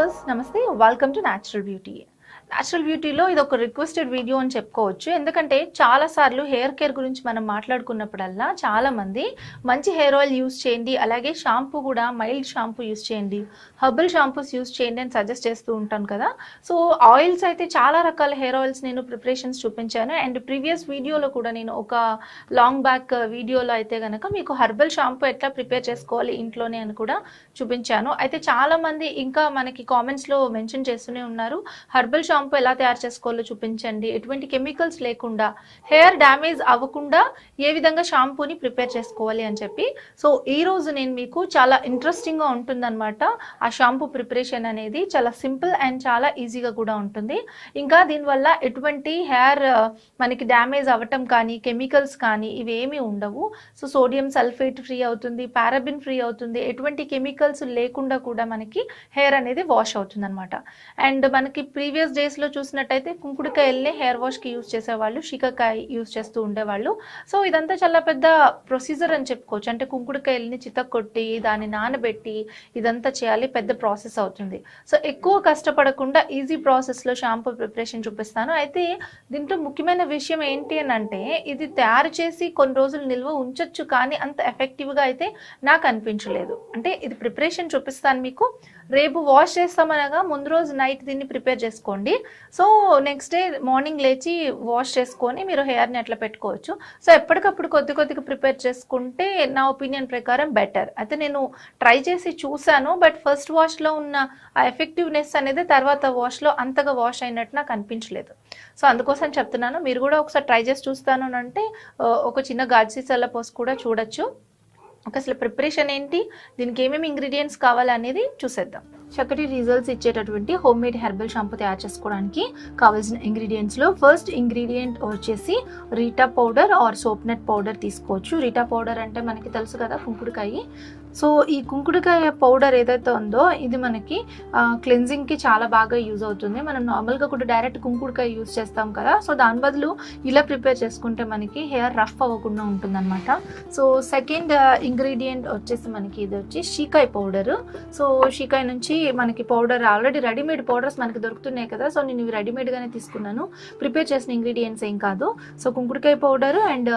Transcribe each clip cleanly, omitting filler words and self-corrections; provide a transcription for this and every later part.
Viewers నమస్తే, welcome to natural beauty. Natural బ్యూటీలో ఇది ఒక రిక్వెస్టెడ్ వీడియో అని చెప్పుకోవచ్చు. ఎందుకంటే చాలాసార్లు హెయిర్ కేర్ గురించి మనం మాట్లాడుకున్నప్పుడల్లా చాలామంది మంచి హెయిర్ ఆయిల్ యూస్ చేయండి, అలాగే షాంపూ కూడా మైల్డ్ షాంపూ యూస్ చేయండి, హెర్బల్ షాంపూస్ యూస్ చేయండి అని సజెస్ట్ చేస్తూ ఉంటాను కదా. సో ఆయిల్స్ అయితే చాలా రకాల హెయిర్ ఆయిల్స్ నేను ప్రిపరేషన్స్ చూపించాను. అండ్ ప్రీవియస్ వీడియోలో కూడా నేను ఒక లాంగ్ బ్యాక్ వీడియోలో అయితే కనుక మీకు హెర్బల్ షాంపూ ఎట్లా ప్రిపేర్ చేసుకోవాలి ఇంట్లోనే అని కూడా చూపించాను. అయితే చాలామంది ఇంకా మనకి కామెంట్స్లో మెన్షన్ చేస్తూనే ఉన్నారు, హెర్బల్ షాంపూ ఎలా తయారు చేసుకోవాలో చూపించండి, ఎటువంటి కెమికల్స్ లేకుండా హెయిర్ డ్యామేజ్ అవ్వకుండా ఏ విధంగా షాంపూని ప్రిపేర్ చేసుకోవాలి అని చెప్పి. సో ఈ రోజు నేను మీకు చాలా ఇంట్రెస్టింగ్గా ఉంటుందన్నమాట. ఆ షాంపూ ప్రిపరేషన్ అనేది చాలా సింపుల్ అండ్ చాలా ఈజీగా కూడా ఉంటుంది. ఇంకా దీనివల్ల ఎటువంటి హెయిర్ మనకి డ్యామేజ్ అవ్వటం కానీ కెమికల్స్ కానీ ఇవేమీ ఉండవు. సో సోడియం సల్ఫేట్ ఫ్రీ అవుతుంది, పారాబిన్ ఫ్రీ అవుతుంది, ఎటువంటి కెమికల్స్ లేకుండా కూడా మనకి హెయిర్ అనేది వాష్ అవుతుంది అనమాట. అండ్ మనకి ప్రీవియస్ డేస్లో చూసినట్టయితే కుంకుడుకాయల్ని హెయిర్ వాష్కి యూజ్ చేసేవాళ్ళు, షికాకాయ యూజ్ చేస్తూ ఉండేవాళ్ళు. సో ఇదంతా చాలా పెద్ద ప్రొసీజర్ అని చెప్పుకోవచ్చు. అంటే కుంకుడుకాయల్ని చితక్కొట్టి దాన్ని నానబెట్టి ఇదంతా చేయాలి, పెద్ద ప్రాసెస్ అవుతుంది. సో ఎక్కువ కష్టపడకుండా ఈజీ ప్రాసెస్లో షాంపూ ప్రిపరేషన్ చూపిస్తాను. అయితే దీంట్లో ముఖ్యమైన విషయం ఏంటి అని అంటే, ఇది తయారు చేసి కొన్ని రోజులు నిల్వ ఉంచొచ్చు, కానీ అంత ఎఫెక్టివ్గా అయితే నాకు అనిపించలేదు. అంటే ఇది ప్రిపరేషన్ చూపిస్తాను మీకు. రేపు వాష్ చేస్తామనగా ముందు రోజు నైట్ దీన్ని ప్రిపేర్ చేసుకోండి. సో నెక్స్ట్ డే మార్నింగ్ లేచి వాష్ చేసుకొని మీరు హెయిర్ని అట్లా పెట్టుకోవచ్చు. సో ఎప్పటికప్పుడు కొద్దిగా ప్రిపేర్ చేసుకుంటే నా ఒపీనియన్ ప్రకారం బెటర్. అయితే నేను ట్రై చేసి చూశాను, బట్ ఫస్ట్ వాష్లో ఉన్న ఆ ఎఫెక్టివ్నెస్ అనేది తర్వాత వాష్లో అంతగా వాష్ అయినట్టు నాకు అనిపించలేదు. సో అందుకోసం చెప్తున్నాను, మీరు కూడా ఒకసారి ట్రై చేసి చూస్తాను అంటే ఒక చిన్న గాజు సీసాల పోసి కూడా చూడొచ్చు. ఒక అసలు ప్రిపరేషన్ ఏంటి, దీనికి ఏమేమి ఇంగ్రీడియంట్స్ కావాలనేది చూసేద్దాం. చక్కటి రిజల్ట్స్ ఇచ్చేటటువంటి హోమ్ మేడ్ హెర్బల్ షాంపూ తయారు చేసుకోవడానికి కావాల్సిన ఇంగ్రీడియంట్స్లో ఫస్ట్ ఇంగ్రీడియంట్ వచ్చేసి reetha powder or soap nut powder తీసుకోవచ్చు. రీటా పౌడర్ అంటే మనకి తెలుసు కదా, కుంకుడుకాయ. సో ఈ కుంకుడుకాయ పౌడర్ ఏదైతే ఉందో ఇది మనకి క్లెన్జింగ్కి చాలా బాగా యూజ్ అవుతుంది. మనం నార్మల్గా కూడా డైరెక్ట్ కుంకుడుకాయ యూజ్ చేస్తాం కదా, సో దాని బదులు ఇలా ప్రిపేర్ చేసుకుంటే మనకి హెయిర్ రఫ్ అవ్వకుండా ఉంటుంది అనమాట. సో సెకండ్ ఇంగ్రీడియంట్ వచ్చేసి మనకి ఇది వచ్చి షీకాయ పౌడర్. సో షీకాయ నుంచి మనకి పౌడర్ ఆల్రెడీ రెడీమేడ్ పౌడర్స్ మనకి దొరుకుతున్నాయి కదా, సో నేను ఇవి రెడీమేడ్గానే తీసుకున్నాను, ప్రిపేర్ చేసిన ఇంగ్రీడియంట్స్ ఏం కాదు. సో కుంకుడుకాయ పౌడర్ అండ్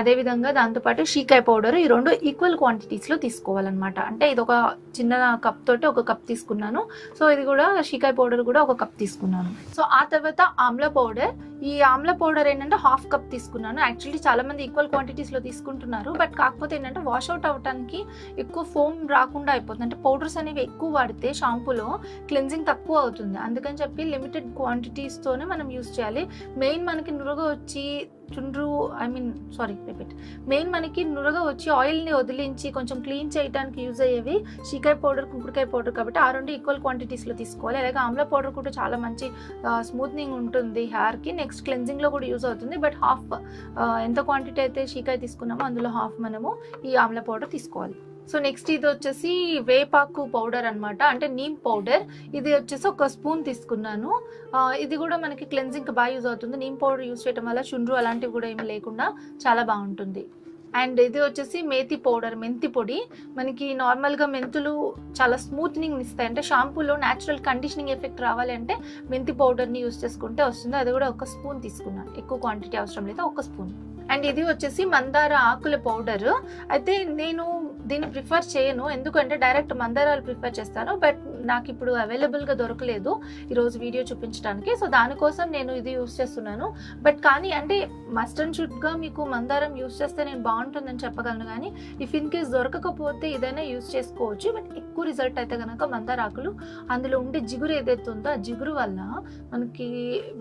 అదేవిధంగా దాంతోపాటు షీకాయ పౌడర్, ఈ రెండు ఈక్వల్ క్వాంటిటీస్లో తీసుకోవాలన్నమాట. అంటే ఇది ఒక చిన్న కప్ తోటి ఒక కప్ తీసుకున్నాను. సో ఇది కూడా షీకాయ పౌడర్ కూడా ఒక కప్ తీసుకున్నాను. సో ఆ తర్వాత ఆమ్లా పౌడర్, ఈ ఆమ్లా పౌడర్ ఏంటంటే హాఫ్ కప్ తీసుకున్నాను. యాక్చువల్లీ చాలా మంది ఈక్వల్ క్వాంటిటీస్లో తీసుకుంటున్నారు, బట్ కాకపోతే ఏంటంటే వాష్ అవుట్ అవ్వడానికి ఎక్కువ ఫోమ్ రాకుండా అయిపోతుంది. అంటే పౌడర్స్ అనేవి ఎక్కువ వాడితే షాంపూలో క్లెన్జింగ్ తక్కువ అవుతుంది. అందుకని చెప్పి లిమిటెడ్ క్వాంటిటీస్తోనే మనం యూస్ చేయాలి. మెయిన్ మనకి నురగ వచ్చి మెయిన్ మనకి నురగ వచ్చి ఆయిల్ని వదిలించి కొంచెం క్లీన్ చేయడానికి యూజ్ అయ్యేవి షీకాయ పౌడర్, కుంకుడుకాయ పౌడర్. కాబట్టి ఆ రెండు ఈక్వల్ క్వాంటిటీస్లో తీసుకోవాలి. అలాగే ఆమ్లా పౌడర్ కూడా చాలా మంచి స్మూత్నింగ్ ఉంటుంది హెయిర్కి, నెక్స్ట్ క్లెన్జింగ్లో కూడా యూజ్ అవుతుంది. బట్ హాఫ్ ఎంత క్వాంటిటీ అయితే షీకాయ తీసుకున్నామో అందులో హాఫ్ మనము ఈ ఆమ్లా పౌడర్ తీసుకోవాలి. సో నెక్స్ట్ ఇది వచ్చేసి వేపాకు పౌడర్ అనమాట, అంటే నీమ్ పౌడర్. ఇది వచ్చేసి ఒక స్పూన్ తీసుకున్నాను. ఇది కూడా మనకి క్లెన్జింగ్కి బాగా యూజ్ అవుతుంది. నీమ్ పౌడర్ యూజ్ చేయడం వల్ల చుండ్రు అలాంటివి కూడా ఏమి లేకుండా చాలా బాగుంటుంది. అండ్ ఇది వచ్చేసి మేతి పౌడర్, మెంతి పొడి. మనకి నార్మల్గా మెంతులు చాలా స్మూత్నింగ్ ఇస్తాయి, అంటే షాంపూలో న్యాచురల్ కండిషనింగ్ ఎఫెక్ట్ రావాలి అంటే మెంతి పౌడర్ని యూజ్ చేసుకుంటే వస్తుంది. అది కూడా ఒక స్పూన్ తీసుకున్నాను, ఎక్కువ క్వాంటిటీ అవసరం లేదు, ఒక స్పూన్. అండ్ ఇది వచ్చేసి మందార ఆకుల పౌడర్. అయితే నేను దీన్ని ప్రిఫర్ చేయను, ఎందుకంటే డైరెక్ట్ మందారాలు ప్రిఫర్ చేస్తాను, బట్ నాకు ఇప్పుడు అవైలబుల్గా దొరకలేదు ఈరోజు వీడియో చూపించడానికి. సో దానికోసం నేను ఇది యూస్ చేస్తున్నాను. బట్ కానీ అంటే మస్ట్ అండ్ షుడ్గా మీకు మందారం యూస్ చేస్తే నేను బాగుంటుందని చెప్పగలను, కానీ ఇఫ్ ఇన్ కేస్ దొరకకపోతే ఇదైనా యూస్ చేసుకోవచ్చు. బట్ ఎక్కువ రిజల్ట్ అయితే కనుక మందార ఆకులు, అందులో ఉండే జిగురు ఏదైతే ఉందో ఆ జిగురు వల్ల మనకి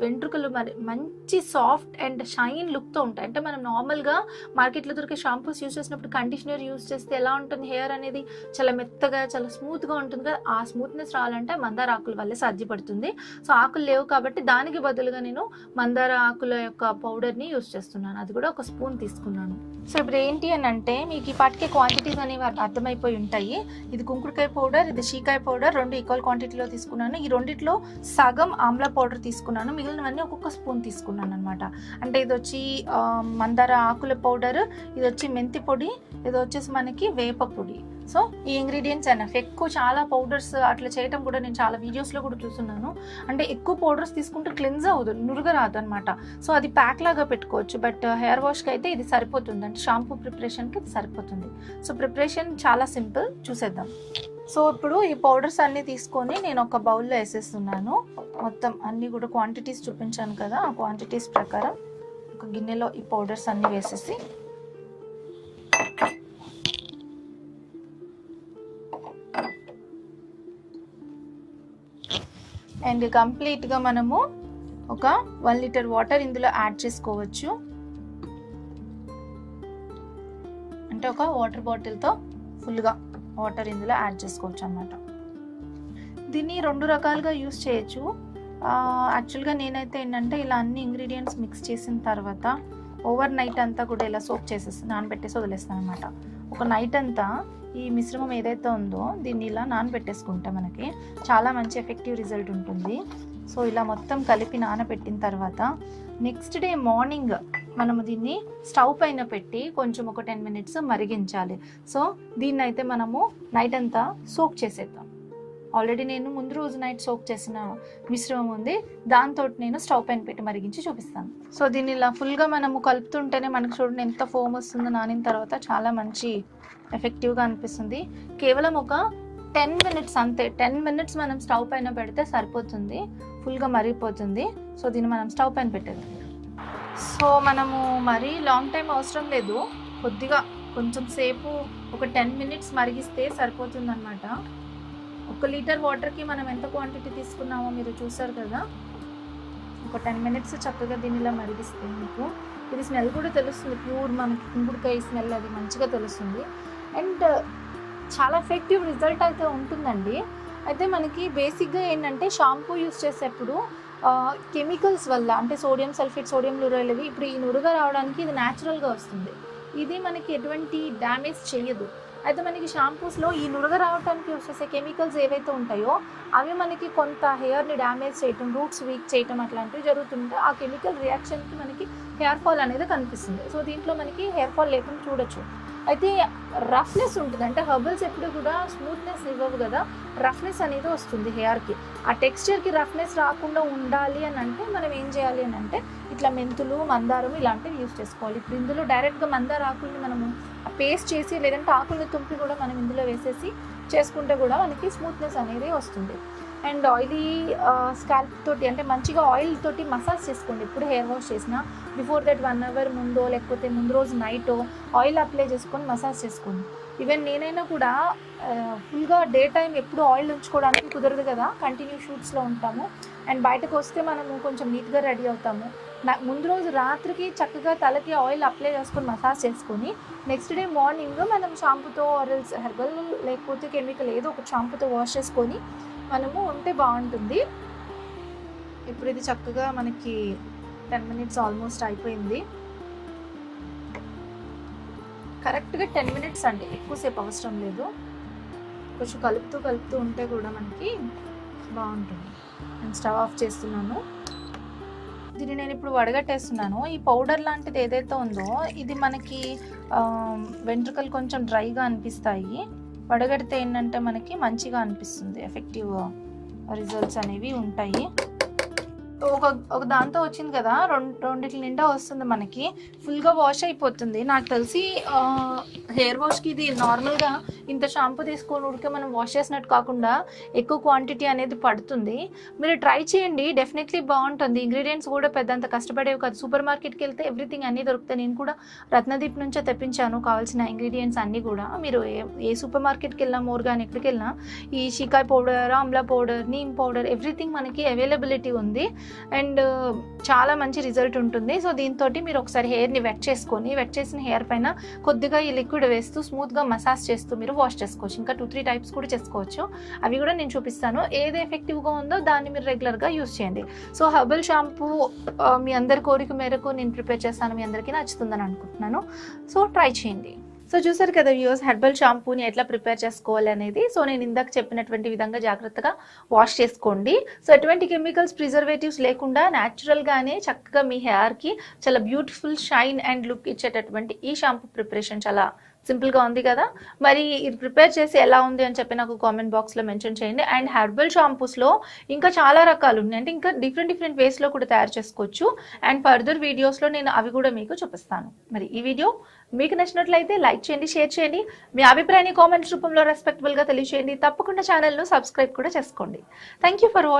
వెంట్రుకలు మంచి సాఫ్ట్ అండ్ షైన్ లుక్తో ఉంటాయి. అంటే మనం నార్మల్గా మార్కెట్లో దొరికే షాంపూస్ యూస్ చేసినప్పుడు కండిషనర్ యూస్ చేస్తే ఎలా ఉంటుంది, హెయిర్ అనేది చాలా మెత్తగా చాలా స్మూత్గా ఉంటుంది కదా, ఆ స్మూత్నెస్ రావాలంటే మందార ఆకుల వల్లే సాధ్యపడుతుంది. సో ఆకులు లేవు కాబట్టి దానికి బదులుగా నేను మందార ఆకుల యొక్క పౌడర్ని యూస్ చేస్తున్నాను. అది కూడా ఒక స్పూన్ తీసుకున్నాను. సో ఇప్పుడు ఏంటి అని అంటే మీకు ఈ పాటికే క్వాంటిటీస్ అనేవి అర్థమైపోయి ఉంటాయి. ఇది కుంకుడుకాయ పౌడర్, ఇది షీకాయ పౌడర్, రెండు ఈక్వల్ క్వాంటిటీలో తీసుకున్నాను. ఈ రెండిట్లో సగం ఆమ్లా పౌడర్ తీసుకున్నాను, మిగిలినవన్నీ ఒక్కొక్క స్పూన్ తీసుకున్నాను అనమాట. అంటే ఇది వచ్చి మందార ఆకుల పౌడర్, ఇది వచ్చి మెంతి పొడి, ఇది వచ్చేసి మనకి వేప పొడి. సో ఈ ఇంగ్రీడియంట్స్ ఎనఫ్. ఎక్కువ చాలా పౌడర్స్ అట్లా చేయటం కూడా నేను చాలా వీడియోస్లో కూడా చూస్తున్నాను. అంటే ఎక్కువ పౌడర్స్ తీసుకుంటే క్లెన్స్ అవ్వదు, నురుగ రాదు అనమాట. సో అది ప్యాక్ లాగా పెట్టుకోవచ్చు. బట్ హెయిర్ వాష్కి అయితే ఇది సరిపోతుంది, అంటే షాంపూ ప్రిపరేషన్కి ఇది సరిపోతుంది. సో ప్రిపరేషన్ చాలా సింపుల్, చూసేద్దాం. సో ఇప్పుడు ఈ పౌడర్స్ అన్నీ తీసుకొని నేను ఒక బౌల్లో వేసేస్తున్నాను. మొత్తం అన్నీ కూడా క్వాంటిటీస్ చూపించాను కదా, ఆ క్వాంటిటీస్ ప్రకారం ఒక గిన్నెలో ఈ పౌడర్స్ అన్నీ వేసేసి అండ్ కంప్లీట్గా మనము ఒక 1 లీటర్ వాటర్ ఇందులో యాడ్ చేసుకోవచ్చు. అంటే ఒక వాటర్ బాటిల్తో ఫుల్గా వాటర్ ఇందులో యాడ్ చేసుకోవచ్చు అన్నమాట. దీన్ని 2 రకాలుగా యూస్ చేయొచ్చు. యాక్చువల్గా నేనైతే ఏంటంటే ఇలా అన్ని ఇంగ్రీడియంట్స్ మిక్స్ చేసిన తర్వాత ఓవర్ నైట్ అంతా కూడా ఇలా సోక్ చేసేసి నానబెట్టేసి వదిలేస్తాను అనమాట. ఒక నైట్ అంతా ఈ మిశ్రమం ఏదైతే ఉందో దీన్ని ఇలా నానబెట్టేసుకుంటే మనకి చాలా మంచి ఎఫెక్టివ్ రిజల్ట్ ఉంటుంది. సో ఇలా మొత్తం కలిపి నానబెట్టిన తర్వాత నెక్స్ట్ డే మార్నింగ్ మనము దీన్ని స్టవ్ పైన పెట్టి కొంచెం ఒక 10 మినిట్స్ మరిగించాలి. సో దీన్ని అయితే మనము నైట్ అంతా సోక్ చేసేద్దాం. ఆల్రెడీ నేను ముందు రోజు నైట్ సోక్ చేసిన మిశ్రమం ఉంది, దాంతో నేను స్టవ్ పైన పెట్టి మరిగించి చూపిస్తాను. సో దీన్ని ఇలా ఫుల్గా మనము కలుపుతుంటేనే మనకు చూడండి ఎంత ఫోమ్ వస్తుందో. నానిన తర్వాత చాలా మంచి ఎఫెక్టివ్గా అనిపిస్తుంది. కేవలం ఒక 10 మినిట్స్ అంతే. 10 మినిట్స్ మనం స్టవ్ పైన పెడితే సరిపోతుంది, ఫుల్గా మరిగిపోతుంది. సో దీన్ని మనం స్టవ్ పైన పెట్టేది. సో మనము మరీ లాంగ్ టైం అవసరం లేదు, కొద్దిగా కొంచెం సేపు ఒక 10 మినిట్స్ మరిగిస్తే సరిపోతుంది అనమాట. 1 లీటర్ వాటర్కి మనం ఎంత క్వాంటిటీ తీసుకున్నామో మీరు చూసారు కదా. ఒక 10 మినిట్స్ చక్కగా దీన్ని ఇలా మరిగిస్తే మీకు ఇది స్మెల్ కూడా తెలుస్తుంది, ప్యూర్ మనకి కుంకుడుకాయ స్మెల్ అది మంచిగా తెలుస్తుంది. అండ్ చాలా ఎఫెక్టివ్ రిజల్ట్ అయితే ఉంటుందండి. అయితే మనకి బేసిక్గా ఏంటంటే షాంపూ యూస్ చేసేప్పుడు కెమికల్స్ వల్ల, అంటే సోడియం సల్ఫేట్, సోడియం క్లోరైడ్, ఇప్పుడు ఈ నురుగ రావడానికి ఇది న్యాచురల్గా వస్తుంది. ఇది మనకి ఎటువంటి డ్యామేజ్ చేయదు. అయితే మనకి షాంపూస్లో ఈ నురగ రావడానికి యూస్ చేసే కెమికల్స్ ఏవైతే ఉంటాయో అవి మనకి కొంత హెయిర్ని డ్యామేజ్ చేయటం, రూట్స్ వీక్ చేయటం అట్లాంటివి జరుగుతుంటే ఆ కెమికల్ రియాక్షన్కి మనకి హెయిర్ ఫాల్ అనేది కనిపిస్తుంది. సో దీంట్లో మనకి హెయిర్ ఫాల్ లేకుండా చూడొచ్చు. అయితే రఫ్నెస్ ఉంటుంది, అంటే హెర్బల్స్ ఎప్పుడు కూడా స్మూత్నెస్ ఇవ్వవు కదా, రఫ్నెస్ అనేది వస్తుంది హెయిర్కి. ఆ టెక్స్చర్కి రఫ్నెస్ రాకుండా ఉండాలి అని అంటే మనం ఏం చేయాలి అని అంటే ఇట్లా మెంతులు, మందారం ఇలాంటివి యూస్ చేసుకోవాలి. ఇప్పుడు ఇందులో డైరెక్ట్గా మందార ఆకుల్ని మనము పేస్ట్ చేసి లేదంటే ఆకుల్ని తుంపి కూడా మనం ఇందులో వేసేసి చేసుకుంటే కూడా మనకి స్మూత్నెస్ అనేది వస్తుంది. అండ్ ఆయిలీ స్కాల్ప్ తోటి, అంటే మంచిగా ఆయిల్ తోటి మసాజ్ చేసుకోండి. ఎప్పుడు హెయిర్ వాష్ చేసినా బిఫోర్ దట్ 1 అవర్ ముందో లేకపోతే ముందు రోజు నైటో ఆయిల్ అప్లై చేసుకొని మసాజ్ చేసుకోండి. ఈవెన్ నేనైనా కూడా ఫుల్గా డే టైం ఎప్పుడు ఆయిల్ ఉంచుకోవడానికి కుదరదు కదా, కంటిన్యూ షూట్స్లో ఉంటాము. అండ్ బయటకు వస్తే మనము కొంచెం నీట్గా రెడీ అవుతాము. ముందు రోజు రాత్రికి చక్కగా తలకి ఆయిల్ అప్లై చేసుకొని మసాజ్ చేసుకొని నెక్స్ట్ డే మార్నింగ్ మనం షాంపూతో ఆరల్స్ హెర్బల్ లేకపోతే కెమికల్ ఏదో ఒక షాంపూతో వాష్ చేసుకొని మనము ఉంటే బాగుంటుంది. ఇప్పుడు ఇది చక్కగా మనకి 10 మినిట్స్ ఆల్మోస్ట్ అయిపోయింది. కరెక్ట్గా 10 మినిట్స్ అండి, ఎక్కువసేపు అవసరం లేదు. కొంచెం కలుపుతూ ఉంటే కూడా మనకి బాగుంటుంది. నేను స్టవ్ ఆఫ్ చేస్తున్నాను. దీన్ని నేను ఇప్పుడు వడగట్టేస్తున్నాను. ఈ పౌడర్ లాంటిది ఏదైతే ఉందో ఇది మనకి వెంట్రుకలు కొంచెం డ్రైగా అనిపిస్తాయి. వడగడితే ఏంటంటే మనకి మంచిగా అనిపిస్తుంది, ఎఫెక్టివ్ రిజల్ట్స్ అనేవి ఉంటాయి. ఒక దాంతో వచ్చింది కదా, రెండిటి నిండా వస్తుంది మనకి, ఫుల్గా వాష్ అయిపోతుంది. నాకు తెలిసి హెయిర్ వాష్కి ఇది నార్మల్గా ఇంత షాంపూ తీసుకొని ఉడికే మనం వాష్ చేసినట్టు కాకుండా ఎక్కువ క్వాంటిటీ అనేది పడుతుంది. మీరు ట్రై చేయండి, డెఫినెట్లీ బాగుంటుంది. ఇంగ్రీడియంట్స్ కూడా పెద్దంత కష్టపడేవి కాదు. సూపర్ మార్కెట్కి వెళ్తే ఎవ్రీథింగ్ అన్నీ దొరుకుతాయి. నేను కూడా రత్నదీప్ నుంచే తెప్పించాను కావాల్సిన ఇంగ్రీడియంట్స్ అన్నీ కూడా. మీరు ఏ సూపర్ మార్కెట్కి వెళ్ళినా, మోర్గాన్ ఎక్కడికి వెళ్ళినా ఈ షికాయ్ powder, amla powder, neem powder everything మనకి అవైలబిలిటీ ఉంది. అండ్ చాలా మంచి రిజల్ట్ ఉంటుంది. సో దీంతో మీరు ఒకసారి హెయిర్ని వెట్ చేసిన హెయిర్ పైన కొద్దిగా ఈ లిక్విడ్ వేస్తూ స్మూత్గా మసాజ్ చేస్తూ మీరు వాష్ చేసుకోవచ్చు. ఇంకా 2-3 టైప్స్ కూడా చేసుకోవచ్చు. అవి కూడా నేను చూపిస్తాను. ఏది ఎఫెక్టివ్గా ఉందో దాన్ని మీరు రెగ్యులర్గా యూస్ చేయండి. సో హెర్బల్ షాంపూ మీ అందరి కోరిక మేరకు నేను ప్రిపేర్ చేస్తాను, మీ అందరికీ నచ్చుతుందని అనుకుంటున్నాను. సో ట్రై చేయండి. సో చూసారు కదా వ్యూవర్స్, హెర్బల్ షాంపూని ఎట్లా ప్రిపేర్ చేసుకోవాలి అనేది. సో నేను ఇందాక చెప్పినటువంటి విధంగా జాగ్రత్తగా వాష్ చేసుకోండి. సో ఎటువంటి కెమికల్స్, ప్రిజర్వేటివ్స్ లేకుండా న్యాచురల్గానే చక్కగా మీ హెయిర్కి చాలా బ్యూటిఫుల్ షైన్ అండ్ లుక్ ఇచ్చేటటువంటి ఈ షాంపూ ప్రిపరేషన్ చాలా సింపుల్గా ఉంది కదా. మరి ఇది ప్రిపేర్ చేసి ఎలా ఉంది అని చెప్పి నాకు కామెంట్ బాక్స్లో మెన్షన్ చేయండి. అండ్ హెర్బల్ షాంపూస్లో ఇంకా చాలా రకాలు ఉన్నాయి, అంటే ఇంకా డిఫరెంట్ వేస్లో కూడా తయారు చేసుకోవచ్చు. అండ్ ఫర్దర్ వీడియోస్లో నేను అవి కూడా మీకు చూపిస్తాను. మరి ఈ వీడియో మీకు నచ్చినట్లయితే లైక్ చేయండి, షేర్ చేయండి, మీ అభిప్రాయాన్ని కామెంట్స్ రూపంలో రెస్పెక్టబుల్గా తెలియజేయండి. తప్పకుండా ఛానల్ను సబ్స్క్రైబ్ కూడా చేసుకోండి. Thank you for watching.